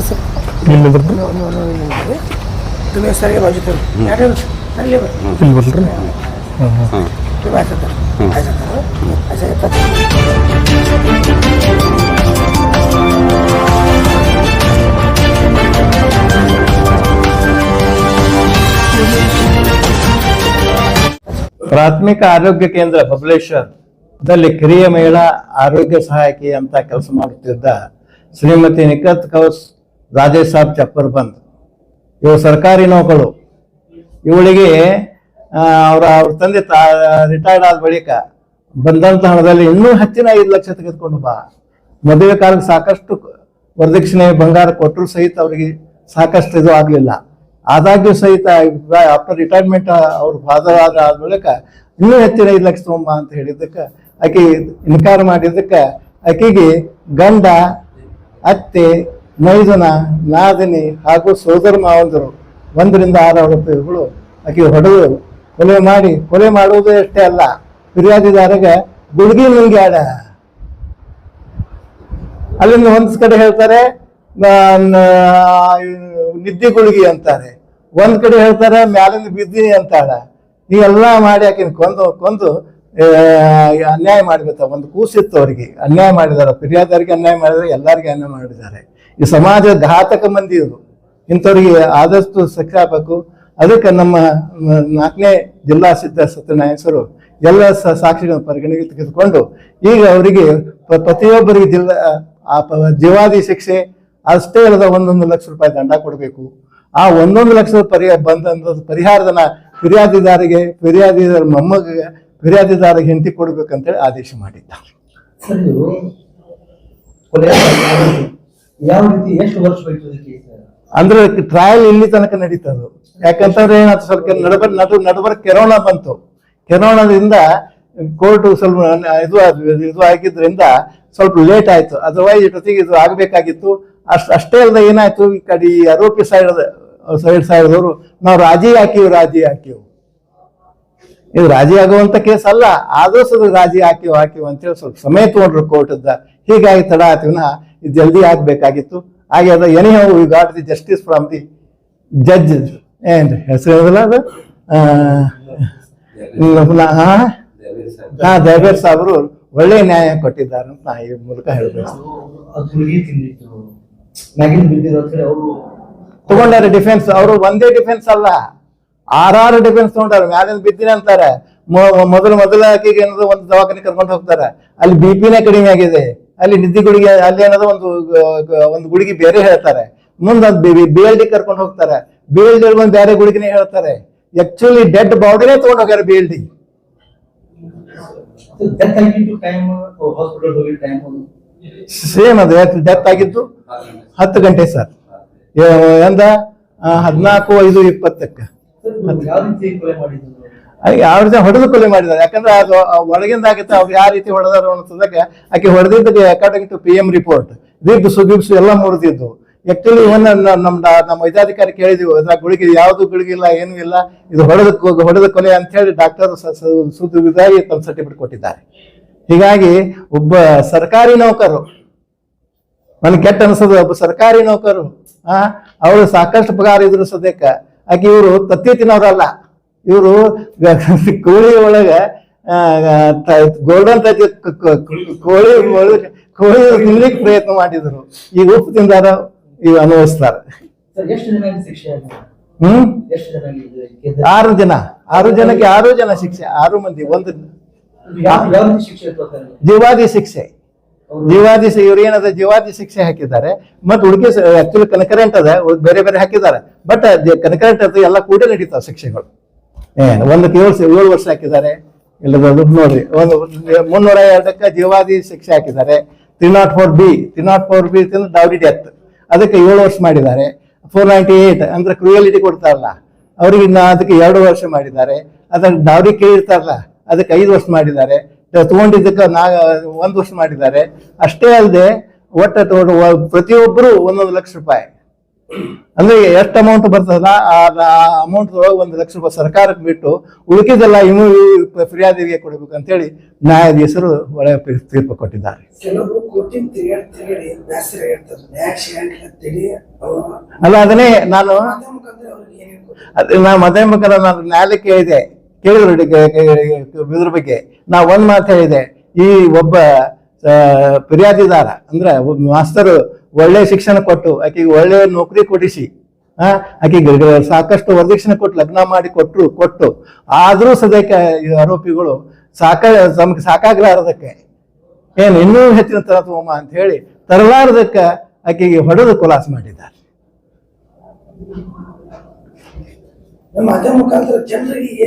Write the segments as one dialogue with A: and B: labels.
A: Sir तुम्हें sir बाजू तो
B: ಇಲ್ಲಿ ಬರ್ರಿ. ಪ್ರಾಥಮಿಕ ಆರೋಗ್ಯ ಕೇಂದ್ರ ಬಬಲೇಶ್ವರದಲ್ಲಿ ಕಿರಿಯ ಮಹಿಳಾ ಆರೋಗ್ಯ ಸಹಾಯಕಿ ಅಂತ ಕೆಲಸ ಮಾಡುತ್ತಿದ್ದ ಶ್ರೀಮತಿ ನಿಖತ್ ಕೌಸ್ ರಾಜೇಶ್ ಸಾಬ್ ಚಪ್ಪರ್ ಬಂದ್. ಇವರು ಸರ್ಕಾರಿ ನೌಕರು. ಇವಳಿಗೆ ಅವ್ರ ತಂದೆ ರಿಟೈರ್ಡ್ ಆದ ಬಳಿಕ ಬಂದಂತ ಹಣದಲ್ಲಿ ಇನ್ನೂ ಹೆಚ್ಚಿನ 5 ಲಕ್ಷ ತೆಗೆದುಕೊಂಡು ಬಾ. ಮದುವೆ ಕಾಲಕ್ಕೆ ಸಾಕಷ್ಟು ವರದಕ್ಷಿಣೆ ಬಂಗಾರ ಕೊಟ್ಟರು ಸಹಿತ ಅವರಿಗೆ ಸಾಕಷ್ಟು ಇದು ಆಗ್ಲಿಲ್ಲ. ಆದಾಗ್ಯೂ ಸಹಿತ ಆಫ್ಟರ್ ರಿಟೈರ್ಮೆಂಟ್ ಅವ್ರ ಫಾದರ್ ಆದ ಬಳಿಕ ಇನ್ನೂ ಹೆಚ್ಚಿನ 5 ಲಕ್ಷ ತಗೊಂಬ ಅಂತ ಹೇಳಿದ್ದಕ್ಕೆ ಆಕೆ ಇನ್ಕಾರ ಮಾಡಿದ್ದಕ್ಕೆ ಆಕೆಗೆ ಗಂಡ, ಅತ್ತೆ, ಮೈದುನ, ನಾದಿನಿ ಹಾಗೂ ಸೋದರ ಮಾವಂದರು 1 ರಿಂದ 6 ಆರೋಪಿಗಳು ಆಕೆ ಹೊಡೆದು ಕೊಲೆ ಮಾಡುವುದೇ ಅಷ್ಟೇ ಅಲ್ಲ, ಫಿರ್ಯಾದಿದಾರಗೆ ಗುಡ್ಗಿ ನುಂಗ್ಯಾಡ. ಅಲ್ಲಿಂದ ಒಂದ್ ಕಡೆ ಹೇಳ್ತಾರೆ ನಿದ್ದೆ ಗುಳಿಗಿ ಅಂತಾರೆ, ಒಂದ್ ಕಡೆ ಹೇಳ್ತಾರೆ ಮ್ಯಾಲಿಂದ ಬಿದ್ದೀನಿ ಅಂತಾಳ. ಈಗೆಲ್ಲ ಮಾಡಿ ಆಕಿನ ಕೊಂದು ಅನ್ಯಾಯ ಮಾಡಿಬಿಡ್ತ. ಒಂದು ಕೂಸಿತ್ತು ಅವರಿಗೆ ಅನ್ಯಾಯ ಮಾಡಿದಾರೆ, ಫಿರ್ಯಾದರಿಗೆ ಅನ್ಯಾಯ ಮಾಡಿದರೆ ಎಲ್ಲರಿಗೆ ಅನ್ಯಾಯ ಮಾಡಿದ್ದಾರೆ. ಈ ಸಮಾಜ ಘಾತಕ ಮಂದಿ ಇವರು. ಇಂಥವ್ರಿಗೆ ಆದಷ್ಟು ಶಿಕ್ಷೆ ಆಗಬೇಕು. ಅದಕ್ಕೆ ನಮ್ಮ 4ನೇ ಜಿಲ್ಲಾ ಸಿದ್ಧ ಸತ್ಯನಾರಾಯಣರು ಎಲ್ಲ ಸಾಕ್ಷಿಗಳ ಪರಿಗಣನೆಗೆ ತೆಗೆದುಕೊಂಡು ಈಗ ಅವರಿಗೆ ಪ್ರತಿಯೊಬ್ಬರಿಗೆ ಜೀವಾದಿ ಶಿಕ್ಷೆ ಅಷ್ಟೇ ಅಲ್ಲದ 1 ಲಕ್ಷ ರೂಪಾಯಿ ದಂಡ ಕೊಡಬೇಕು. ಆ 1 ಲಕ್ಷ ಪರಿಹಾರಧನ ಫಿರ್ಯಾದಿದಾರ ಮೊಮ್ಮಗಿಗೆ ಫಿರ್ಯಾದಿದಾರಿಗೆ ಹೆಂಡತಿ ಕೊಡ್ಬೇಕಂತೇಳಿ ಆದೇಶ ಮಾಡಿದ್ದ. ಅಂದ್ರೆ ಟ್ರಯಲ್ ಇಲ್ಲಿ ತನಕ ನಡೀತದು. ಯಾಕಂತಂದ್ರೆ ಏನಾಯ್ತು, ಸ್ವಲ್ಪ ನಡುಬರ್ ಕೆರೋನಾ ಬಂತು. ಕೆರೋನಾದಿಂದ ಕೋರ್ಟ್ ಸ್ವಲ್ಪ ಇದು ಆಗಿದ್ರಿಂದ ಸ್ವಲ್ಪ ಲೇಟ್ ಆಯ್ತು. ಅದರ್ವೈಸ್ ಜೊತೆಗೆ ಇದು ಆಗ್ಬೇಕಾಗಿತ್ತು. ಅಷ್ಟೇ ಅಲ್ಲದೆ ಏನಾಯ್ತು, ಈ ಕಡೆ ಆರೋಪಿ ಸೈಡ್ದವರು ನಾವು ರಾಜಿ ಹಾಕಿವು. ಇದು ರಾಜಿ ಆಗುವಂತ ಕೇಸ್ ಅಲ್ಲ, ಆದ್ರೂ ಸ್ವಲ್ಪ ರಾಜಿ ಹಾಕಿವ್ ಅಂತೇಳಿ ಸ್ವಲ್ಪ ಸಮಯ ತಗೊಂಡ್ರು ಕೋರ್ಟದ. ಹೀಗಾಗಿ ತಡ ಆಯ್ತು. ಇದು ಜಲ್ದಿ ಆಗ್ಬೇಕಾಗಿತ್ತು. ಹಾಗೆ ಅದು anyhow we got the justice from the judge. ಏನ್ ಹೆಸರು ಹೇಳಿಲ್ಲ ಅದು, ದೇವೇರ್ ಸಾಬ್ರು ಒಳ್ಳೆ ನ್ಯಾಯ ಕೊಟ್ಟಿದ್ದಾರೆ ಅಂತ ನಾ ಈ ಮೂಲಕ ಹೇಳ್ಬೇಕು. ತಗೊಂಡಾರೆ ಡಿಫೆನ್ಸ್. ಅವರು ಒಂದೇ ಡಿಫೆನ್ಸ್ ಅಲ್ಲ, 6 ಡಿಫೆನ್ಸ್ ತಗೊಂಡಾರ. ಮ್ಯಾಲಿಂದ ಬಿದ್ದಿನ ಅಂತಾರೆ. ಮೊದಲ ಆಕೆಗೆ ಏನದು ಒಂದು ದವಾಖಾನೆ ಕರ್ಕೊಂಡು ಹೋಗ್ತಾರೆ. ಅಲ್ಲಿ BP-ನೇ ಕಡಿಮೆ ಆಗಿದೆ, ಅಲ್ಲಿ ನಿದ್ದೆ ಗುಳಿಗೆ, ಅಲ್ಲಿ ಏನದು ಒಂದು ಗುಳಿಗೆ ಬೇರೆ ಹೇಳ್ತಾರೆ. ಮುಂದೆ BLD ಕರ್ಕೊಂಡು ಹೋಗ್ತಾರೆ. BLD ಒಂದು ಬೇರೆ ಗುಳಿಗೆನೇ ಹೇಳ್ತಾರೆ. ಆಕ್ಚುಲಿ ಡೆಡ್ ಬಾಡಿನೇ ತಗೊಂಡು ಹೋಗ್ಯಾರ BLD. ಸೇಮ್ ಅದು ಡೆತ್ ಆಗಿದ್ದು 10 ಗಂಟೆ ಸರ್. ಎಂದ 14/5/20 ಯಾವ ರೀತಿ ಹೊಡೆದು ಕೊಲೆ ಮಾಡಿದ್ದಾರೆ. ಯಾಕಂದ್ರೆ ಅದು ಒಳಗಿಂದ ಆಗಿತ್ತು. ಅವ್ರು ಯಾವ ರೀತಿ ಹೊಡೆದಾರ ಅನ್ನೋದಕ್ಕೆ ಆಕೆ ಹೊಡೆದಿದ್ದಕ್ಕೆ ಅಕಾರ್ಡಿಂಗ್ ಟು PM ರಿಪೋರ್ಟ್ ಗಿಬ್ಸು ಎಲ್ಲ ಮುರಿದಿದ್ದು. ಆಕ್ಚುಲಿ ನಮ್ಮ ವೈದ್ಯಾಧಿಕಾರಿ ಕೇಳಿದ್ವಿ, ಅದ್ರ ಗುಳಿಗೆ ಯಾವ್ದು ಗುಳಿಗಿಲ್ಲ, ಏನೂ ಇಲ್ಲ, ಇದು ಹೊಡೆದ ಕೊಲೆ ಅಂತ ಹೇಳಿ ಡಾಕ್ಟರ್ ಸುದ್ದಿದಾಗಿ ತಮ್ಮ ಸರ್ಟಿಫಿಕೇಟ್ ಕೊಟ್ಟಿದ್ದಾರೆ. ಹೀಗಾಗಿ ಒಬ್ಬ ಸರ್ಕಾರಿ ನೌಕರು, ನನ್ಗೆ ಕೆಟ್ಟ ಅನಿಸೋದು, ಒಬ್ಬ ಸರ್ಕಾರಿ ನೌಕರು ಅವರು ಸಾಕಷ್ಟು ಪಗಾರ ಇದ್ರು ಸದ್ಯಕ್ಕೆ. ಆಕೆ ಇವರು ತತ್ತಿ ತಿನ್ನೋರಲ್ಲ, ಇವರು ಕೋಳಿ ಒಳಗೆ ಗೋಲ್ಡನ್ ಕೋಳಿ ತಿನ್ಲಿಕ್ಕೆ ಪ್ರಯತ್ನ ಮಾಡಿದ್ರು. ಈಗ ಉಪ್ಪು ತಿಂದಾರ, ಈಗ ಅನುಭವಿಸ್ತಾರೆ. 6 ಜನಕ್ಕೆ 6 ಜನ ಶಿಕ್ಷೆ, 6 ಮಂದಿ. ಒಂದು ಜೀವಾದಿ ಶಿಕ್ಷೆ. ಇವ್ರು ಏನದ ಜೀವಾದಿ ಶಿಕ್ಷೆ ಹಾಕಿದ್ದಾರೆ. ಮತ್ತೆ ಹುಡುಗಿ ಆಕ್ಚುಲಿ ಕನ್ಕರೆಂಟ್ ಅದ, ಬೇರೆ ಬೇರೆ ಹಾಕಿದ್ದಾರೆ. ಬಟ್ ಕನ್ಕರೆಂಟ್ ಅದು ಎಲ್ಲ ಕೂಡ ನಡೀತಾವ ಶಿಕ್ಷೆಗಳು. ಒಂದಕ್ಕೆ 7 ವರ್ಷ ಹಾಕಿದ್ದಾರೆ. ಇಲ್ಲದ ನೋಡ್ರಿ, 302ಕ್ಕೆ ಜೀವಾದಿ ಶಿಕ್ಷೆ ಹಾಕಿದ್ದಾರೆ. 304B ಡೌರಿ ಡೆತ್, ಅದಕ್ಕೆ 7 ವರ್ಷ ಮಾಡಿದ್ದಾರೆ. 498 ಅಂದ್ರೆ ಕ್ರೂಯಲಿಟಿ ಕೊಡ್ತಾರಲ್ಲ ಅವ್ರಿಗೆ, ಅದಕ್ಕೆ 2 ವರ್ಷ ಮಾಡಿದ್ದಾರೆ. ಅದಕ್ಕೆ ಡೌರಿ ಕೇಳಿರ್ತಾರಲ್ಲ ಅದಕ್ಕೆ 5 ವರ್ಷ ಮಾಡಿದ್ದಾರೆ. ತಗೊಂಡಿದ್ದಕ್ಕೆ 1 ವರ್ಷ ಮಾಡಿದ್ದಾರೆ. ಅಷ್ಟೇ ಅಲ್ಲದೆ ಒಟ್ಟು ಪ್ರತಿಯೊಬ್ಬರು 1 ಲಕ್ಷ ರೂಪಾಯಿ ಅಂದ್ರೆ ಎಷ್ಟು ಅಮೌಂಟ್ ಬರ್ತದಲ್ಲ ಆ ಅಮೌಂಟ್ ಒಳಗೆ 1 ಲಕ್ಷ ರೂಪಾಯಿ ಸರ್ಕಾರಕ್ಕೆ ಬಿಟ್ಟು ಉಳಿಕಿದೆಲ್ಲ ಇನ್ನೂ ಫಿರ್ಯಾದಿಗೆ ಕೊಡಬೇಕು ಅಂತೇಳಿ ನ್ಯಾಯಾಧೀಶರು ಒಳ್ಳೆಯ ತೀರ್ಪು ಕೊಟ್ಟಿದ್ದಾರೆ.
A: ಕೆಲವರು ಕೋರ್ಟಿನ ತಿರುಗಾಡಿ ಬೇಸರ ಇರ್ತಾರೆ, ನ್ಯಾಯ ಸಿಗಂಗಿಲ್ಲ ಅಂತೇಳಿ
B: ಅಲ್ಲ ಅದನ್ನೇ ನಾನು ಮಧ್ಯ ಮುಖಾಂತರ ನಾನು ನ್ಯಾಯಾಲಯಕ್ಕೆ ಹೇಳಿದೆ, ಕೇಳಿದ್ರು ಇದ್ರ ಬಗ್ಗೆ ನಾವು ಒಂದ್ ಮಾತು ಹೇಳಿದೆ, ಈ ಒಬ್ಬ ಫಿರ್ಯಾದಿದಾರ ಅಂದ್ರೆ ಒಬ್ಬ ಮಾಸ್ತರು ಒಳ್ಳೆ ಶಿಕ್ಷಣ ಕೊಟ್ಟು ಆಕೆಗೆ ಒಳ್ಳೆ ನೌಕರಿ ಕೊಡಿಸಿ ಆಕೆಗೆ ಸಾಕಷ್ಟು ವರದಕ್ಷಿಣೆ ಕೊಟ್ಟು ಲಗ್ನ ಮಾಡಿ ಕೊಟ್ಟು ಆದ್ರೂ ಸದ್ಯಕ್ಕೆ ಆರೋಪಿಗಳು ತಮ್ಗೆ ಸಾಕಾಗ್ಲಾರದಕ್ಕೆ ಏನು ಇನ್ನೂ ಹೆಚ್ಚಿನ ತರ ತಗೋಮ ಅಂತ ಹೇಳಿ ತರಲಾರದಕ್ಕೆ ಆಕೆಗೆ ಹೊಡೆದು ಖುಲಾಸೆ ಮಾಡಿದ್ದಾರೆ.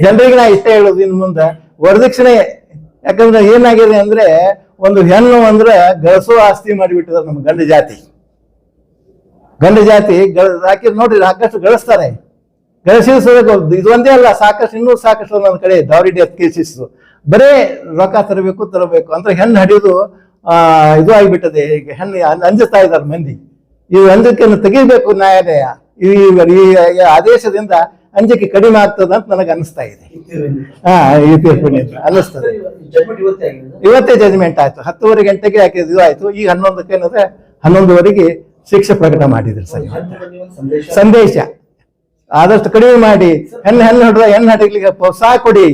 B: ಜನರಿಗೆ ನಾ ಇಷ್ಟ ಹೇಳೋದು ಇನ್ನು ಮುಂದೆ ವರದಕ್ಷಿಣೆ, ಯಾಕಂದ್ರೆ ಏನಾಗಿದೆ ಅಂದ್ರೆ ಒಂದು ಹೆಣ್ಣು ಅಂದ್ರೆ ಗಳಿಸೋ ಆಸ್ತಿ ಮಾಡಿಬಿಟ್ಟಿದ್ದಾರೆ ನಮ್ಮ ಗಂಡ ಜಾತಿ ಹಾಕಿ ನೋಡ್ರಿ ಸಾಕಷ್ಟು ಗಳಿಸ್ತಾರೆ, ಗಳಿಸಿಸೋದಕ್ಕೆ ಇದು ಒಂದೇ ಅಲ್ಲ, ಸಾಕಷ್ಟು ಇನ್ನೂ ಸಾಕಷ್ಟು ನನ್ನ ಕಡೆ ದೌರಿ ಡೆತ್ ಕೇಸಸ್ ಬರೇ ರೊಕ್ಕ ತರಬೇಕು ಅಂದ್ರೆ ಹೆಣ್ಣು ಹಡಿಯೋದು ಇದು ಆಗಿಬಿಟ್ಟದೆ. ಈಗ ಹೆಣ್ಣು ಅಂಜಿಸ್ತಾ ಇದ್ದಾರೆ ಮಂದಿ, ಈ ಅಂಜಕ್ಕೆ ತೆಗಿಬೇಕು ನ್ಯಾಯಾಲಯ ಈ ಆದೇಶದಿಂದ ಅಂಜಿಕೆ ಕಡಿಮೆ ಆಗ್ತದ ಅಂತ ನನಗೆ ಅನಿಸ್ತಾ ಇದೆ. ಈ ತೀರ್ಪಿನಿಂದ ಅನ್ನಿಸ್ತದೆ. ಇವತ್ತೇ ಜಜ್ಮೆಂಟ್ ಆಯ್ತು, 10:30 ಗಂಟೆಗೆ ಯಾಕೆ ಇದು ಆಯ್ತು. ಈಗ 11ಕ್ಕೆ ಏನಂದ್ರೆ 11:30 ಶಿಕ್ಷೆ ಪ್ರಕಟ ಮಾಡಿದ್ರು ಸರ್. ಸಂದೇಶ ಆದಷ್ಟು ಕಡಿಮೆ ಮಾಡಿ ಹೆಣ್ಣು ಹಡಗ್ಲಿಕ್ಕೆ ಪ್ರೋತ್ಸಾಹ ಕೊಡಿ,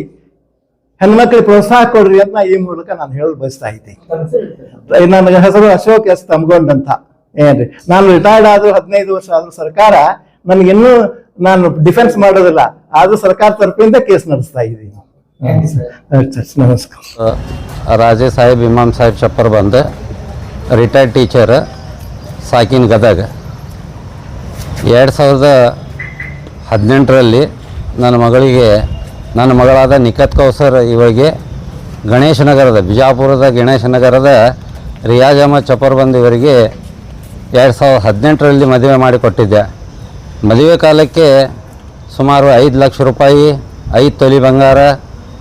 B: ಹೆಣ್ಮಕ್ಳಿಗೆ ಪ್ರೋತ್ಸಾಹ ಕೊಡ್ರಿ ಅಂತ ಈ ಮೂಲಕ ನಾನು ಹೇಳಲು ಬಯಸ್ತಾ ಇದ್ದೀನಿ. ನನ್ನ ಹೆಸರು ಅಶೋಕ್ ಎಸ್ ತಮ್ಗೊಂಡ್ ಅಂತ ಏನ್ರಿ. ನಾನು ರಿಟೈರ್ಡ್ ಆದ್ರೂ 15 ವರ್ಷ ಆದ್ರೂ ಸರ್ಕಾರ ನನಗಿನ್ನೂ ನಾನು ಡಿಫೆನ್ಸ್ ಮಾಡೋದಿಲ್ಲ, ಆದ್ರೂ ಸರ್ಕಾರ ತರಫಿಂದ ಕೇಸ್ ನಡೆಸ್ತಾ ಇದ್ದೀನಿ. ನಮಸ್ಕಾರ.
C: ರಾಜೇ ಸಾಹೇಬ್ ಇಮಾಮ್ ಸಾಹೇಬ್ ಚಪ್ಪರ್ ಬಂದ ರಿಟೈರ್ಡ್ ಟೀಚರ್, ಸಾಕಿನ್ ಗದಗ. 2018ರಲ್ಲಿ ನನ್ನ ಮಗಳಾದ ನಿಖತ್ ಕೌಸರ್ ಇವರಿಗೆ ಬಿಜಾಪುರದ ಗಣೇಶನಗರದ ರಿಯಾಜ್ ಅಹಮದ್ ಚಪ್ಪರ್ ಬಂದ್ ಇವರಿಗೆ 2018ರಲ್ಲಿ ಮದುವೆ ಮಾಡಿಕೊಟ್ಟಿದ್ದೆ. ಮದುವೆ ಕಾಲಕ್ಕೆ ಸುಮಾರು 5 ಲಕ್ಷ ರೂಪಾಯಿ 5 ತೊಲಿ ಬಂಗಾರ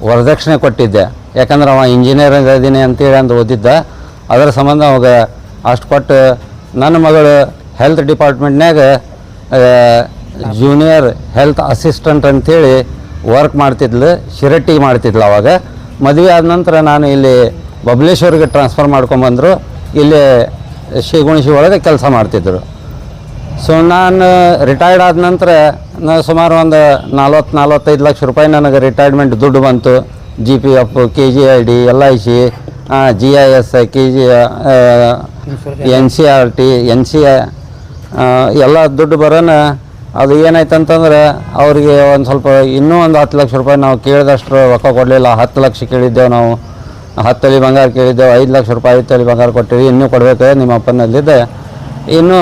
C: ವರದಕ್ಷಿಣೆ ಕೊಟ್ಟಿದ್ದೆ. ಯಾಕಂದ್ರೆ ಅವ ಇಂಜಿನಿಯರಿಂಗ್ ಅದೀನಿ ಅಂತೇಳಿ ಅಂದು ಓದಿದ್ದ, ಅದರ ಸಂಬಂಧ ಅವಾಗ ಅಷ್ಟು ಕೊಟ್ಟು ನನ್ನ ಮಗಳು ಹೆಲ್ತ್ ಡಿಪಾರ್ಟ್ಮೆಂಟ್ನಾಗ ಜೂನಿಯರ್ ಹೆಲ್ತ್ ಅಸಿಸ್ಟೆಂಟ್ ಅಂಥೇಳಿ ವರ್ಕ್ ಮಾಡ್ತಿದ್ಲು, ಶಿರಟ್ಟಿಗೆ ಮಾಡ್ತಿದ್ಲು. ಅವಾಗ ಮದುವೆ ಆದ ನಂತರ ನಾನು ಇಲ್ಲಿ ಬಬಲೇಶ್ವರ್ಗೆ ಟ್ರಾನ್ಸ್ಫರ್ ಮಾಡ್ಕೊಂಬಂದರು, ಇಲ್ಲಿ ಶಿಗುಣಿಸಿ ಒಳಗೆ ಕೆಲಸ ಮಾಡ್ತಿದ್ರು. ಸೊ ನಾನು ರಿಟೈರ್ಡ್ ಆದ ನಂತರ ಸುಮಾರು ಒಂದು 40-45 ಲಕ್ಷ ರೂಪಾಯಿ ನನಗೆ ರಿಟೈರ್ಮೆಂಟ್ ದುಡ್ಡು ಬಂತು. GPF, KGID, LIC, GIS, NCRT, NCI ಎಲ್ಲ ದುಡ್ಡು ಬರೋಣ. ಅದು ಏನಾಯ್ತು ಅಂತಂದ್ರೆ ಅವರಿಗೆ ಒಂದು ಸ್ವಲ್ಪ ಇನ್ನೂ ಒಂದು 10 ಲಕ್ಷ ರೂಪಾಯಿ ನಾವು ಕೇಳಿದಷ್ಟು ರೊಕ್ಕ ಕೊಡಲಿಲ್ಲ. 10 ಲಕ್ಷ ಕೇಳಿದ್ದೆವು ನಾವು, 10 ತೊಲಿ ಬಂಗಾರ ಕೇಳಿದ್ದೆವು. 5 ಲಕ್ಷ ರೂಪಾಯಿ 5 ತೊಲಿ ಬಂಗಾರ ಕೊಟ್ಟಿವಿ, ಇನ್ನೂ ಕೊಡಬೇಕು ನಿಮ್ಮ ಅಪ್ಪನಲ್ಲಿದ್ದೆ, ಇನ್ನೂ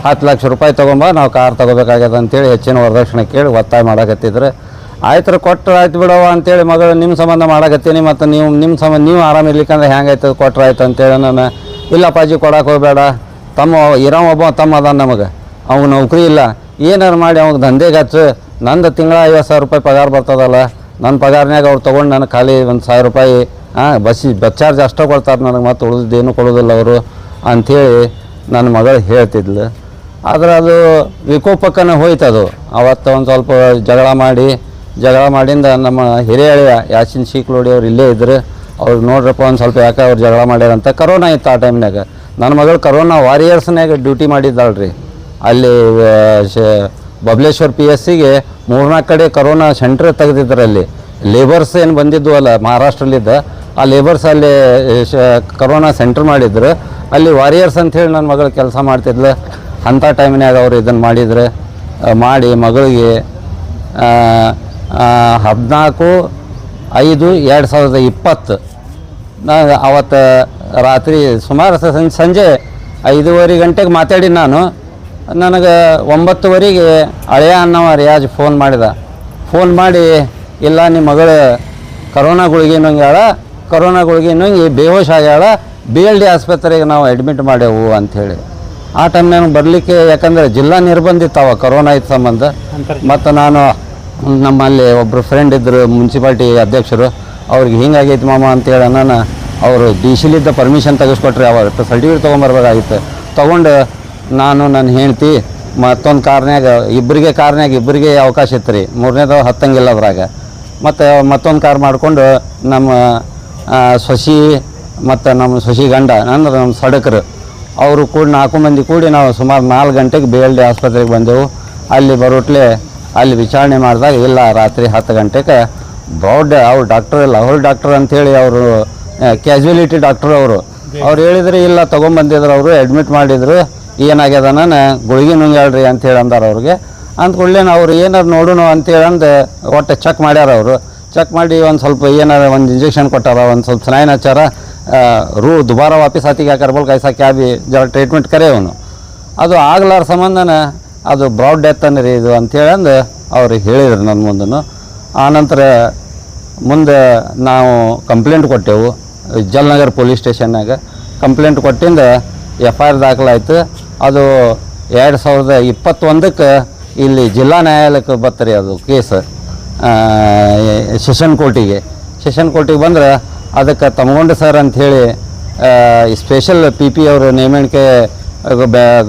C: 10 ಲಕ್ಷ ರೂಪಾಯಿ ತೊಗೊಂಬ, ನಾವು ಕಾರ್ ತೊಗೋಬೇಕಾಗ್ಯದ ಅಂತೇಳಿ ಹೆಚ್ಚಿನ ವರದಕ್ಷಿಣೆ ಕೇಳಿ ಒತ್ತಾಯ ಮಾಡಕತ್ತಿದ್ರು. ಆಯ್ತು ಕೊಟ್ಟರೆ ಆಯ್ತು ಬಿಡವ ಅಂತೇಳಿ, ಮಗಳು ನಿಮ್ಮ ಸಂಬಂಧ ಮಾಡಕತ್ತೀನಿ ಮತ್ತು ನೀವು ಆರಾಮಿರ್ಲಿಕ್ಕಂದ್ರೆ ಹೆಂಗಾಯ್ತು ಕೊಟ್ರೆ ಆಯ್ತು ಅಂತೇಳಿ ನಾನು, ಇಲ್ಲ ಅಪ್ಪಾಜಿ ಕೊಡಕ್ಕೆ ಹೋಗಬೇಡ, ಒಬ್ಬ ತಮ್ಮ ಅದ ನಮಗೆ, ಅವ್ನು ನೌಕರಿ ಇಲ್ಲ, ಏನಾರು ಮಾಡಿ ಅವ್ಗೆ ದಂಧೆಗೆ ಹಚ್ಚು, ನಂದು ತಿಂಗಳ 50,000 ರೂಪಾಯಿ ಪಗಾರ ಬರ್ತದಲ್ಲ, ನನ್ನ ಪಗಾರನ್ಯಾಗ ಅವ್ರು ತೊಗೊಂಡು ನನಗೆ ಖಾಲಿ 1,000 ರೂಪಾಯಿ ಬಸ್ ಚಾರ್ಜ್ ಅಷ್ಟೇ ಕೊಡ್ತಾರೆ ನನಗೆ, ಮತ್ತು ಉಳಿದೇನು ಕೊಡೋದಿಲ್ಲ ಅವರು ಅಂಥೇಳಿ ನನ್ನ ಮಗಳು ಹೇಳ್ತಿದ್ಲು. ಆದರೆ ಅದು ವಿಕೋಪಕ್ಕನೇ ಹೋಯ್ತದು. ಅವತ್ತು ಒಂದು ಸ್ವಲ್ಪ ಜಗಳ ಮಾಡಿಂದ ನಮ್ಮ ಹಿರಿಯಳಿಯ ಯಾಸಿನ್ ಶೀಕ್ಲೋಡಿ ಅವ್ರು ಇಲ್ಲೇ ಇದ್ರು. ಅವ್ರು ನೋಡ್ರಪ್ಪ ಒಂದು ಸ್ವಲ್ಪ ಯಾಕೆ ಅವ್ರು ಜಗಳ ಮಾಡ್ಯಾರಂತ. ಕರೋನಾ ಇತ್ತು ಆ ಟೈಮ್ನಾಗ. ನನ್ನ ಮಗಳು ಕರೋನಾ ವಾರಿಯರ್ಸ್ನಾಗ ಡ್ಯೂಟಿ ಮಾಡಿದ್ದಾಳ್ರಿ. ಅಲ್ಲಿ ಬಬಲೇಶ್ವರ್ PSCಗೆ 3-4 ಕಡೆ ಕರೋನಾ ಸೆಂಟ್ರ್ ತೆಗೆದಿದ್ರು. ಅಲ್ಲಿ ಲೇಬರ್ಸ್ ಏನು ಬಂದಿದ್ವು ಅಲ್ಲ ಮಹಾರಾಷ್ಟ್ರಲ್ಲಿದ್ದ, ಆ ಲೇಬರ್ಸ್ ಅಲ್ಲಿ ಕರೋನಾ ಸೆಂಟ್ರ್ ಮಾಡಿದ್ರು. ಅಲ್ಲಿ ವಾರಿಯರ್ಸ್ ಅಂಥೇಳಿ ನನ್ನ ಮಗಳು ಕೆಲಸ ಮಾಡ್ತಿದ್ಲು. ಅಂಥ ಟೈಮ್ನಾಗ ಅವ್ರು ಇದನ್ನು ಮಾಡಿ ಮಗಳಿಗೆ 14/5/2020 ನಾನು ಅವತ್ತು ರಾತ್ರಿ ಸುಮಾರು ಸಂಜೆ 5:30 ಗಂಟೆಗೆ ಮಾತಾಡಿ ನಾನು. ನನಗೆ 9:00 ಹಳೆಯ ಅನ್ನವ ರಿಯಾಜ್ ಫೋನ್ ಮಾಡಿ ಇಲ್ಲ ನಿಮ್ಮ ಮಗಳು ಕರೋನಾ ಗುಳಿಗೆ ನುಂಗಿ ಬೇಹೋಶ್ ಆಗ್ಯಾಳ, BLD ಆಸ್ಪತ್ರೆಗೆ ನಾವು ಅಡ್ಮಿಟ್ ಮಾಡ್ಯಾವು ಅಂಥೇಳಿ. ಆ ಟೈಮ್ ನನಗೆ ಬರಲಿಕ್ಕೆ, ಯಾಕಂದರೆ ಜಿಲ್ಲಾ ನಿರ್ಬಂಧಿತ್ತವ ಕರೋನಾ ಇದ್ದ ಸಂಬಂಧ. ಮತ್ತು ನಾನು ನಮ್ಮಲ್ಲಿ ಒಬ್ಬರು ಫ್ರೆಂಡ್ ಇದ್ದರು ಮುನ್ಸಿಪಾಲ್ಟಿ ಅಧ್ಯಕ್ಷರು, ಅವ್ರಿಗೆ ಹಿಂಗಾಗೈತಿ ಮಾಮ ಅಂತೇಳಿ ನಾನು ಅವರು DC ಪರ್ಮಿಷನ್ ತೆಗೆಸ್ಕೊಟ್ರಿ. ಅವ್ರ ಸರ್ಟಿಫಿಕೇಟ್ ತೊಗೊಂಬರ್ಬೇಕಾಗಿತ್ತು. ತೊಗೊಂಡು ನಾನು ನನ್ನ ಹೆಂಡ್ತಿ ಮತ್ತೊಂದು ಕಾರ್ನ್ಯಾಗ ಇಬ್ಬರಿಗೆ ಅವಕಾಶ ಇತ್ತು ರೀ, ಮೂರನೇದು ಹತ್ತಂಗಿಲ್ಲ ಅದ್ರಾಗ. ಮತ್ತು ಮತ್ತೊಂದು ಕಾರ್ ಮಾಡಿಕೊಂಡು ನಮ್ಮ ಸೊಸಿ ಮತ್ತು ನಮ್ಮ ಸೊಸಿ ಗಂಡ ಅಂದ್ರೆ ನಮ್ಮ ಸಡಕರು ಅವರು ಕೂಡಿ 4 ಮಂದಿ ಕೂಡಿ ನಾವು ಸುಮಾರು 4 ಗಂಟೆಗೆ BLD ಆಸ್ಪತ್ರೆಗೆ ಬಂದೆವು. ಅಲ್ಲಿ ಬರೋಟ್ಲೆ ಅಲ್ಲಿ ವಿಚಾರಣೆ ಮಾಡಿದಾಗ ಇಲ್ಲ ರಾತ್ರಿ 10 ಗಂಟೆಗೆ ಬ್ರಾಡ್ ಅವ್ರು ಡಾಕ್ಟರ್ ಇಲ್ಲ, ಅವ್ರು ಡಾಕ್ಟರ್ ಅಂಥೇಳಿ ಅವರು ಕ್ಯಾಜುಯಾಲಿಟಿ ಡಾಕ್ಟರ್ ಅವ್ರು ಹೇಳಿದ್ರೆ ಇಲ್ಲ ತೊಗೊಂಬಂದಿದ್ರು, ಅವರು ಅಡ್ಮಿಟ್ ಮಾಡಿದ್ರು, ಏನಾಗ್ಯದ ನಾನು ಗುಳಿಗೆ ನುಂಗ್ಯಾಳ್ರಿ ಅಂಥೇಳಿ ಅಂದಾರ ಅವ್ರಿಗೆ. ಅಂದ್ಕೊಳ್ಳೆ ಅವ್ರು ಏನಾರು ನೋಡೋಣ ಅಂತೇಳಿ ಅಂದು ಒಟ್ಟು ಚೆಕ್ ಮಾಡ್ಯಾರ ಅವರು. ಚೆಕ್ ಮಾಡಿ ಒಂದು ಸ್ವಲ್ಪ ಏನಾರ ಒಂದು ಇಂಜೆಕ್ಷನ್ ಕೊಟ್ಟಾರ, ಒಂದು ಸ್ವಲ್ಪ ಸ್ನಾಯಿನ ಹಚ್ಚಾರ. ದುಬಾರ ವಾಪಸ್ ಆತಿಗೆ ಕರ್ಬಲ್ ಕೈಸಾ ಕ್ಯಾಬಿ ಜರ ಟ್ರೀಟ್ಮೆಂಟ್ ಕರೆ ಅವನು ಅದು ಆಗ್ಲಾರ ಸಂಬಂಧನ ಅದು ಬ್ರಾಡ್ ಡೆತ್ ಅನ್ನರಿ ಇದು ಅಂಥೇಳಿ ಅಂದು ಅವ್ರಿಗೆ ಹೇಳಿದ್ರು ನನ್ನ ಮುಂದೂ. ಆನಂತರ ಮುಂದೆ ನಾವು ಕಂಪ್ಲೇಂಟ್ ಕೊಟ್ಟೆವು ಜಲ್ನಗರ್ ಪೊಲೀಸ್ ಸ್ಟೇಷನ್ನಾಗ. ಕಂಪ್ಲೇಂಟ್ ಕೊಟ್ಟಿಂದ FIR ದಾಖಲಾಯಿತು. ಅದು 2021ಕ್ಕೆ ಇಲ್ಲಿ ಜಿಲ್ಲಾ ನ್ಯಾಯಾಲಯಕ್ಕೆ ಬರ್ತರಿ ಅದು ಕೇಸ್ ಸೆಷನ್ ಕೋರ್ಟಿಗೆ ಬಂದ್ರೆ ಅದಕ್ಕೆ ತಮಗೊಂಡು ಸರ್ ಅಂಥೇಳಿ ಸ್ಪೆಷಲ್ PP ಅವರು ನೇಮಣಿಕೆ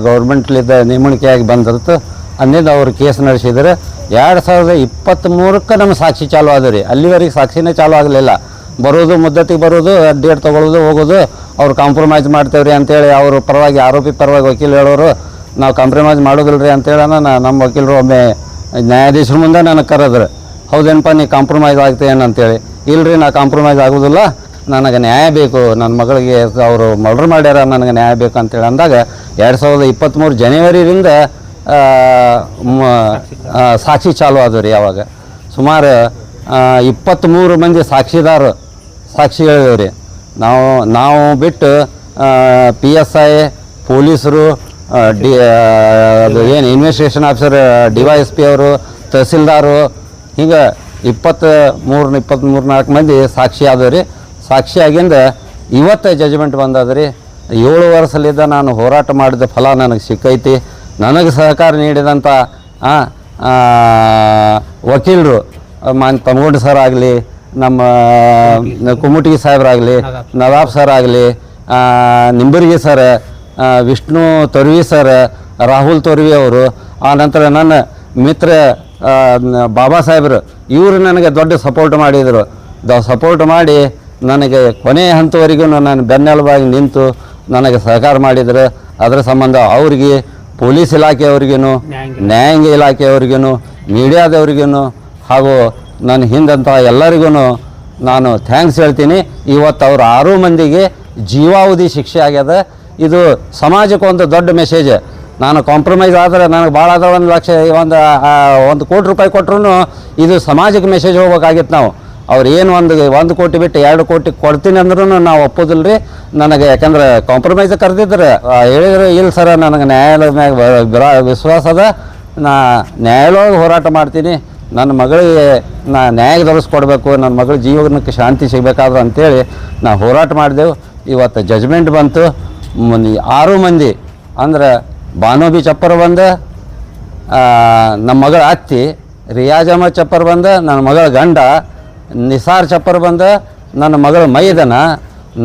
C: ಗೌರ್ಮೆಂಟ್ಲಿದ್ದ ನೇಮಣಿಕೆಯಾಗಿ ಬಂದಿರುತ್ತೆ. ಅಂದಿಂದ ಅವ್ರು ಕೇಸ್ ನಡೆಸಿದ್ರೆ 2023ಕ್ಕೆ ನಮ್ಮ ಸಾಕ್ಷಿ ಚಾಲು ಆದ ರೀ. ಅಲ್ಲಿವರೆಗೆ ಸಾಕ್ಷಿನೇ ಚಾಲು ಆಗಲಿಲ್ಲ. ಬರೋದು ಮುದ್ದತಿಗೆ ಬರೋದು, ಡೇಟ್ ತೊಗೊಳ್ಳೋದು ಹೋಗೋದು, ಅವ್ರು ಕಾಂಪ್ರಮೈಸ್ ಮಾಡ್ತೇವ್ರಿ ಅಂತೇಳಿ ಅವರು ಪರವಾಗಿ ಆರೋಪಿ ಪರವಾಗಿ ವಕೀಲ ಹೇಳೋರು ನಾವು ಕಾಂಪ್ರಮೈಸ್ ಮಾಡೋದಿಲ್ಲ ರೀ ಅಂತೇಳಿ ನಮ್ಮ ವಕೀಲರು ಒಮ್ಮೆ ನ್ಯಾಯಾಧೀಶರ ಮುಂದೆ ನನಗೆ ಕರೆದ್ರು, ಹೌದೇನಪ್ಪ ನೀ ಕಾಂಪ್ರಮೈಸ್ ಆಗ್ತೇನೆ ಅಂತೇಳಿ. ಇಲ್ಲರಿ ನಾ ಕಾಂಪ್ರಮೈಸ್ ಆಗೋದಿಲ್ಲ, ನನಗೆ ನ್ಯಾಯ ಬೇಕು, ನನ್ನ ಮಗಳಿಗೆ ಅವರು ಮರ್ಡರ್ ಮಾಡ್ಯಾರ, ನನಗೆ ನ್ಯಾಯ ಬೇಕು ಅಂತೇಳಿ ಅಂದಾಗ 2023 ಜನವರಿಯಿಂದ ಸಾಕ್ಷಿ ಚಾಲು ಆದವು ರೀ. ಅವಾಗ ಸುಮಾರು 23 ಮಂದಿ ಸಾಕ್ಷಿ ಹೇಳಿದೆವು ರೀ. ನಾವು ಬಿಟ್ಟು PSI ಪೊಲೀಸರು, ಅದು ಏನು ಇನ್ವೆಸ್ಟಿಗೇಷನ್ ಆಫೀಸರ್ DYSP ಅವರು, ತಹಸೀಲ್ದಾರು, ಹಿಂಗೆ 23-24 ಮಂದಿ ಸಾಕ್ಷಿ ಆದವು ರೀ. ಸಾಕ್ಷಿ ಆಗಿಂದ ಇವತ್ತು ಜಜ್ಮೆಂಟ್ ಬಂದದ ರೀ. 7 ವರ್ಷಲಿದ್ದ ನಾನು ಹೋರಾಟ ಮಾಡಿದ ಫಲ ನನಗೆ ಸಿಕ್ಕೈತಿ. ನನಗೆ ಸಹಕಾರ ನೀಡಿದಂಥ ವಕೀಲರು ತಮಗೊಂಡು ಸರ್ ಆಗಲಿ, ನಮ್ಮ ಕುಮುಟಿಗಿ ಸಾಹೇಬ್ರಾಗಲಿ, ನವಾಬ್ ಸರ್ ಆಗಲಿ, ನಿಂಬರ್ಗಿ ಸರ್, ವಿಷ್ಣು ತೊರ್ವಿ ಸರ್, ರಾಹುಲ್ ತೊರ್ವಿ ಅವರು, ಆನಂತರ ನನ್ನ ಮಿತ್ರ ಬಾಬಾ ಸಾಹೇಬರು, ಇವರು ನನಗೆ ದೊಡ್ಡ ಸಪೋರ್ಟ್ ಮಾಡಿದರು. ಸಪೋರ್ಟ್ ಮಾಡಿ ನನಗೆ ಕೊನೆಯ ಹಂತವರೆಗೂ ನಾನು ಬೆನ್ನೆಲುಬಾಗಿ ನಿಂತು ನನಗೆ ಸಹಕಾರ ಮಾಡಿದರು. ಅದರ ಸಂಬಂಧ ಅವ್ರಿಗೆ, ಪೊಲೀಸ್ ಇಲಾಖೆಯವ್ರಿಗೂ, ನ್ಯಾಯಾಂಗ ಇಲಾಖೆಯವ್ರಿಗೂ, ಮೀಡಿಯಾದವ್ರಿಗೂ ಹಾಗೂ ನನ್ನ ಹಿಂದಂಥ ಎಲ್ಲರಿಗೂ ನಾನು ಥ್ಯಾಂಕ್ಸ್ ಹೇಳ್ತೀನಿ. ಇವತ್ತು ಅವ್ರು 6 ಮಂದಿಗೆ ಜೀವಾವಧಿ ಶಿಕ್ಷೆ ಆಗ್ಯದ. ಇದು ಸಮಾಜಕ್ಕೆ ಒಂದು ದೊಡ್ಡ ಮೆಸೇಜ್. ನಾನು ಕಾಂಪ್ರಮೈಸ್ ಆದರೆ ನನಗೆ ಭಾಳ ಆದ್ರೆ 1 ಲಕ್ಷ ಒಂದು ಕೋಟಿ ರೂಪಾಯಿ ಕೊಟ್ಟರು ಇದು ಸಮಾಜಕ್ಕೆ ಮೆಸೇಜ್ ಹೋಗ್ಬೇಕಾಗಿತ್ತು. ನಾವು ಅವ್ರು ಏನು 1 ಕೋಟಿ ಬಿಟ್ಟು 2 ಕೋಟಿ ಕೊಡ್ತೀನಿ ಅಂದ್ರೂ ನಾವು ಒಪ್ಪೋದಿಲ್ಲ ರೀ. ನನಗೆ ಯಾಕಂದ್ರೆ ಕಾಂಪ್ರಮೈಸ್ ಕರೆದಿದ್ರೆ ಹೇಳಿದ್ರೆ ಇಲ್ಲ ಸರ ನನಗೆ ನ್ಯಾಯಾಲಯದ ಮ್ಯಾಗ ವಿಶ್ವಾಸ ಅದ, ನಾ ನ್ಯಾಯಾಲಯಕ್ಕೆ ಹೋರಾಟ ಮಾಡ್ತೀನಿ, ನನ್ನ ಮಗಳಿಗೆ ನಾ ನ್ಯಾಯ ದೊರಕಿಸ್ಕೊಡ್ಬೇಕು, ನನ್ನ ಮಗಳ ಜೀವನಕ್ಕೆ ಶಾಂತಿ ಸಿಗಬೇಕಾದ್ರೆ ಅಂಥೇಳಿ ನಾವು ಹೋರಾಟ ಮಾಡಿದೆವು. ಇವತ್ತು ಜಜ್ಮೆಂಟ್ ಬಂತು. 6 ಮಂದಿ ಅಂದ್ರೆ ಬಾನೋಬಿ ಚಪ್ಪರ್ ಬಂದ, ನಮ್ಮ ಮಗಳ ಅತ್ತಿ ರಿಯಾಜ್ ಅಹಮದ್ ಚಪ್ಪರ್ ಬಂದ, ನನ್ನ ಮಗಳ ಗಂಡ ನಿಸಾರ್ ಚಪ್ಪರ್ ಬಂದ, ನನ್ನ ಮಗಳ ಮೈದನ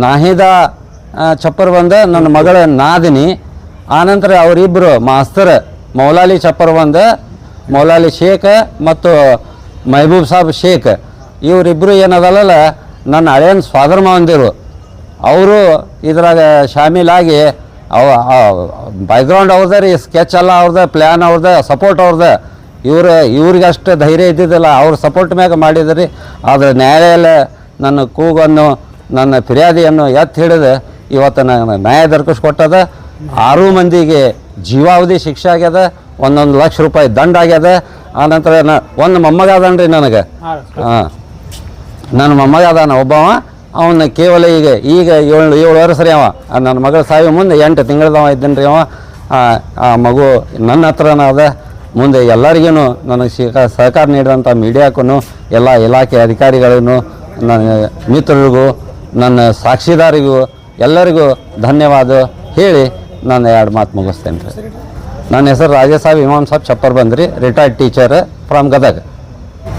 C: ನಾಹಿದಾ ಚಪ್ಪರ್ ಬಂದ, ನನ್ನ ಮಗಳ ನಾದಿನಿ. ಆನಂತರ ಅವರಿಬ್ಬರು ಮಾಸ್ತರ್ ಮೌಲಾಲಿ ಚಪ್ಪರ್ ಬಂದ, ಮೌಲಾಲಿ ಶೇಖ್ ಮತ್ತು ಮೆಹಬೂಬ್ ಸಾಬ್ ಶೇಖ್, ಇವರಿಬ್ಬರು ಏನದಲ್ಲ ನನ್ನ ಹಳೆಯನ್ ಸ್ವಾದರ್ ಮಾವಂದಿರು. ಅವರು ಇದ್ರಾಗ ಶಾಮೀಲಾಗಿ ಬ್ಯಾಕ್ಗ್ರೌಂಡ್ ಅವ್ರದ್ದೇ ರೀ, ಸ್ಕೆಚ್ ಎಲ್ಲ ಅವ್ರದ್ದೇ, ಪ್ಲ್ಯಾನ್ ಅವ್ರದ್ದೇ, ಸಪೋರ್ಟ್ ಅವ್ರದ್ದೇ. ಇವ್ರಿಗೆ ಅಷ್ಟು ಧೈರ್ಯ ಇದ್ದಿದ್ದಿಲ್ಲ, ಅವ್ರ ಸಪೋರ್ಟ್ ಮ್ಯಾಗ ಮಾಡಿದ್ರಿ. ಆದರೆ ನ್ಯಾಯಾಲಯ ನನ್ನ ಕೂಗನ್ನು, ನನ್ನ ಫಿರ್ಯಾದಿಯನ್ನು ಎತ್ತಿ ಹಿಡಿದು ಇವತ್ತು ನಾನು ನ್ಯಾಯ ದೊರಕಿಸ್ಕೊಟ್ಟದ. 6 ಮಂದಿಗೆ ಜೀವಾವಧಿ ಶಿಕ್ಷೆ ಆಗ್ಯದ, 1 ಲಕ್ಷ ರೂಪಾಯಿ ದಂಡ ಆಗ್ಯದ. ಆನಂತರ ಒಂದು ಮೊಮ್ಮಗ ಅದನ್ರಿ ನನಗೆ. ನನ್ನ ಮೊಮ್ಮಗ ಅದಾನ ಒಬ್ಬವ, ಅವನ್ನ ಕೇವಲ ಈಗ 7 ವರ್ಷ ರೀ. ಅವ ನನ್ನ ಮಗಳ ಸಾಯುವ ಮುಂದೆ 8 ತಿಂಗಳದವ ಇದ್ದೇನೆ ರೀ. ಆ ಮಗು ನನ್ನ ಹತ್ರನ ಅದ. ಮುಂದೆ ಎಲ್ಲರಿಗೂ ನನಗೆ ಸಹಕಾರ ನೀಡಿದಂಥ ಮೀಡಿಯಾಕ್ಕೂ, ಎಲ್ಲ ಇಲಾಖೆ ಅಧಿಕಾರಿಗಳಿಗೂ, ನನ್ನ ಮಿತ್ರರಿಗೂ, ನನ್ನ ಸಾಕ್ಷಿದಾರಿಗೂ ಎಲ್ಲರಿಗೂ ಧನ್ಯವಾದ ಹೇಳಿ ನಾನು 2 ಮಾತು ಮುಗಿಸ್ತೇನೆ ರೀ. ನನ್ನ ಹೆಸರು ರಾಜೇ ಸಾಬ್ ಇಮಾಮ್ ಸಾಬ್ ಚಪ್ಪರ್ ಬಂದ್ರಿ, ರಿಟೈರ್ಡ್ ಟೀಚರ್ ಫ್ರಮ್ ಗದಗ.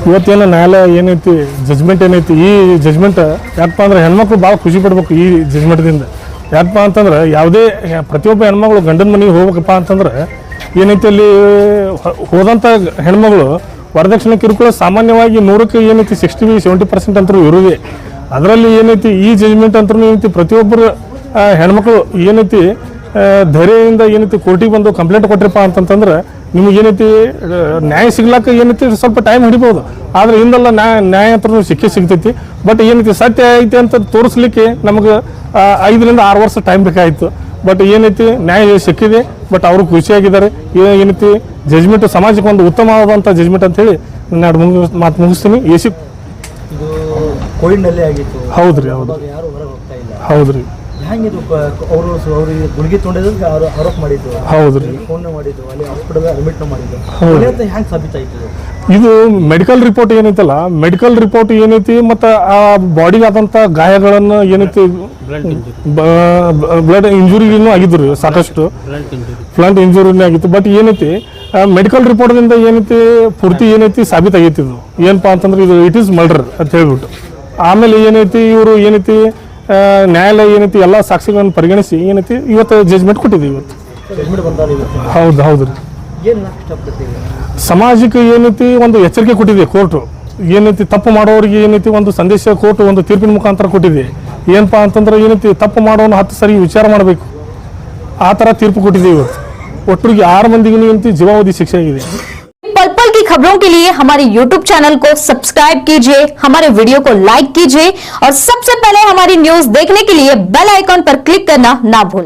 D: ಇವತ್ತೇನು ನ್ಯಾಯಾಲಯ ಏನೈತಿ, ಜಜ್ಮೆಂಟ್ ಏನೈತಿ, ಈ ಜಜ್ಮೆಂಟ್ ಯಾಕಪ್ಪ ಅಂದ್ರೆ ಹೆಣ್ಮಕ್ಳು ಭಾಳ ಖುಷಿ ಪಡ್ಬೇಕು ಈ ಜಜ್ಮೆಂಟ್ದಿಂದ. ಯಾಕಪ್ಪ ಅಂತಂದ್ರೆ ಯಾವುದೇ ಪ್ರತಿಯೊಬ್ಬ ಹೆಣ್ಮಕ್ಳು ಗಂಡನ ಮನೆಗೆ ಹೋಗ್ಬೇಕಪ್ಪ ಅಂತಂದ್ರೆ ಏನೈತಿ ಅಲ್ಲಿ ಹೋದಂಥ ಹೆಣ್ಮಗಳು ವರದಕ್ಷಿಣೆ ಕಿರುಕುಳ ಸಾಮಾನ್ಯವಾಗಿ 100ಕ್ಕೆ ಏನೈತಿ 60-70% ಅಂತರೂ ಇರುವುದೇ. ಅದರಲ್ಲಿ ಏನೈತಿ ಈ ಜಜ್ಮೆಂಟ್ ಅಂತೂ ಏನೈತಿ ಪ್ರತಿಯೊಬ್ಬರು ಹೆಣ್ಮಕ್ಳು ಏನೈತಿ ಧೈರ್ಯದಿಂದ ಏನೈತಿ ಕೋರ್ಟಿಗೆ ಬಂದು ಕಂಪ್ಲೇಂಟ್ ಕೊಟ್ರಪ್ಪ ಅಂತಂತಂದ್ರೆ ನಿಮ್ಗೆ ಏನೈತಿ ನ್ಯಾಯ ಸಿಗ್ಲಾಕ ಏನೈತಿ ಸ್ವಲ್ಪ ಟೈಮ್ ಹಿಡಿಬೋದು, ಆದರೆ ಹಿಂದೆಲ್ಲ ನ್ಯಾಯ ಅಂತ ಸಿಗ್ತೈತಿ. ಬಟ್ ಏನೈತಿ ಸತ್ಯ ಐತಿ ಅಂತ ತೋರಿಸ್ಲಿಕ್ಕೆ ನಮಗೆ 5ರಿಂದ 6 ವರ್ಷ ಟೈಮ್ ಬೇಕಾಯಿತು. ಬಟ್ ಏನೈತಿ ನ್ಯಾಯ ಸಿಕ್ಕಿದೆ. ಬಟ್ ಅವರು ಖುಷಿಯಾಗಿದ್ದಾರೆ. ಏನೈತಿ ಜಜ್ಮೆಂಟ್ ಸಮಾಜಕ್ಕೆ ಒಂದು ಉತ್ತಮವಾದಂಥ ಜಜ್ಮೆಂಟ್ ಅಂತ ಹೇಳಿ ನಾನು ಮಾತು ಮುಗಿಸ್ತೀನಿ.
E: ಇದು ಕೋವಿಡ್ನಲ್ಲೇ ಆಗಿತ್ತು.
D: ಹೌದ್ರಿ, ಹೌದು,
E: ಯಾರು ಹೊರಗೆ ಹೋಗ್ತಾ ಇಲ್ಲ.
D: ಹೌದ್ರಿ.
E: ಹೆಂಗಿದು ಅವರು ಅವ್ರಿಗೆ ಗುಳಿಗೆ ತೊಗೊಂಡಿದ್ದಕ್ಕೆ ಆರೋಪ ಮಾಡಿದ್ದು,
D: ಹೌದ್ರಿ,
E: ಫೋನ್ ಮಾಡಿದ್ದು, ಅಲ್ಲಿ ಹಾಸ್ಪಿಟಲ್ ಅಡ್ಮಿಟ್ ಮಾಡಿದ್ದು, ಹೆಂಗೆ ಸಾಬೀತಾಯ್ತು?
D: ಇದು ಮೆಡಿಕಲ್ ರಿಪೋರ್ಟ್ ಏನೈತಲ್ಲ, ಮೆಡಿಕಲ್ ರಿಪೋರ್ಟ್ ಏನೈತಿ ಮತ್ತು ಆ ಬಾಡಿಗೆ ಆದಂಥ ಗಾಯಗಳನ್ನು ಏನೈತಿ ಬ್ಲಡ್ ಇಂಜುರಿನೂ ಆಗಿದ್ದು ರೀ, ಸಾಕಷ್ಟು ಬ್ಲಡ್ ಇಂಜುರಿನೇ ಆಗಿತ್ತು. ಬಟ್ ಏನೈತಿ ಮೆಡಿಕಲ್ ರಿಪೋರ್ಟ್ದಿಂದ ಏನೈತಿ ಪೂರ್ತಿ ಏನೈತಿ ಸಾಬೀತಾಗೈತಿ. ಇದು ಏನಪ್ಪ ಅಂತಂದ್ರೆ ಇದು ಇಟ್ ಈಸ್ ಮರ್ಡರ್ ಅಂತ ಹೇಳ್ಬಿಟ್ಟು. ಆಮೇಲೆ ಏನೈತಿ ಇವರು ಏನೈತಿ ನ್ಯಾಯಾಲಯ ಏನೈತಿ ಎಲ್ಲ ಸಾಕ್ಷಿಗಳನ್ನು ಪರಿಗಣಿಸಿ ಏನೈತಿ ಇವತ್ತು ಜಜ್ಮೆಂಟ್ ಕೊಟ್ಟಿದೆ. ಇವತ್ತು ಹೌದು, ಹೌದು ರೀ. ಸಮಾಜಕ್ಕೆ ಏನೈತಿ ಒಂದು ಎಚ್ಚರಿಕೆ ಕೊಟ್ಟಿದೆ ಕೋರ್ಟು. ಏನೈತಿ ತಪ್ಪು ಮಾಡೋರಿಗೆ ಏನೈತಿ ಒಂದು ಸಂದೇಶ ಕೋರ್ಟ್ ಒಂದು ತೀರ್ಪಿನ ಮುಖಾಂತರ ಕೊಟ್ಟಿದೆ. ಏನಪ್ಪ ಅಂತಂದ್ರೆ ಏನೈತಿ ತಪ್ಪು ಮಾಡೋನು 10 ಸರಿ ವಿಚಾರ ಮಾಡಬೇಕು, ಆ ಥರ ತೀರ್ಪು ಕೊಟ್ಟಿದೆ. ಇವತ್ತು ಒಟ್ಟರಿಗೆ 6 ಮಂದಿಗೆ ಏನೈತಿ ಜೀವಾವಧಿ ಶಿಕ್ಷೆ ಆಗಿದೆ.
F: पल पल की खबरों के लिए हमारे YouTube चैनल को सब्सक्राइब कीजिए, हमारे वीडियो को लाइक कीजिए और सबसे पहले हमारी न्यूज देखने के लिए बेल आइकॉन पर क्लिक करना ना भूलें।